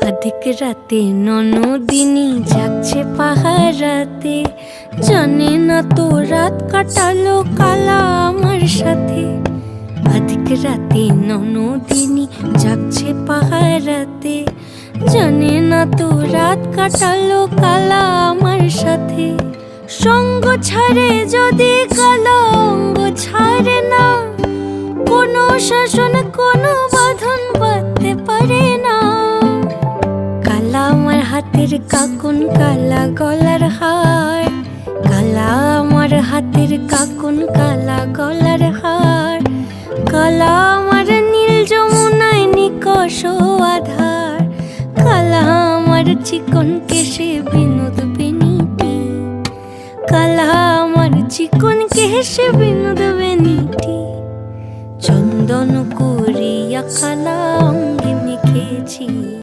अधिक राते ननदिनी जागছে পাহারাতে, জানে না তো রাত কাটালো কালা আমার সাথে। अधिक রাতে ননদিনী जागছে পাহারাতে, জানে না তো রাত কাটালো কালা আমার সাথে। সঙ্গ ছাড়ে যদি কালা অঙ্গ ছাড়ে না, কোনো শাসন কোনো বাঁধন বাঁধতে পারে না। কালা আমার হাতের কাকুন কালা গলার হার, কালা আমার হাতের কাকুন কালা গলার হার, কালা আমার নীল যমুনায় নিকষ আধার, কালা আমার চিকন কেশে বিনোদ বেনিটি, কালা আমার চিকন কেশে বিনোদ বেনিটি। চন্দন করিয়া কালা অঙ্গে মেখেছি।